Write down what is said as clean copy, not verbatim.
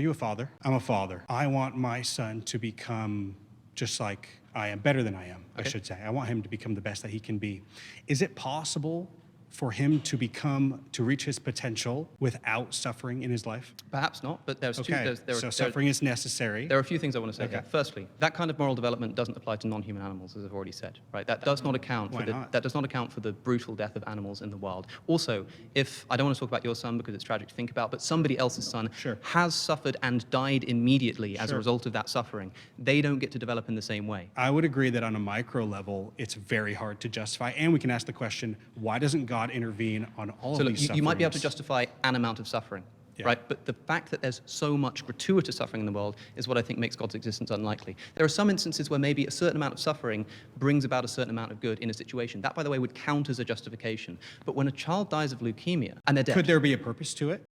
you a father? I'm a father. I want my son to become just like I am, better than I am, I should say. I want him to become the best that he can be. Is it possible for him to reach his potential without suffering in his life? Perhaps not, but there's suffering is necessary. There are a few things I want to say here. Firstly, that kind of moral development doesn't apply to non-human animals, as I've already said. Right? That does not account for the brutal death of animals in the wild. Also, if I don't want to talk about your son because it's tragic to think about, but somebody else's son has suffered and died immediately as a result of that suffering, they don't get to develop in the same way. I would agree that on a micro level, it's very hard to justify, and we can ask the question: why doesn't God intervene on all of these sufferings? You might be able to justify an amount of suffering, right? But the fact that there's so much gratuitous suffering in the world is what I think makes God's existence unlikely. There are some instances where maybe a certain amount of suffering brings about a certain amount of good in a situation. That, by the way, would count as a justification. But when a child dies of leukemia and they're dead... Could there be a purpose to it?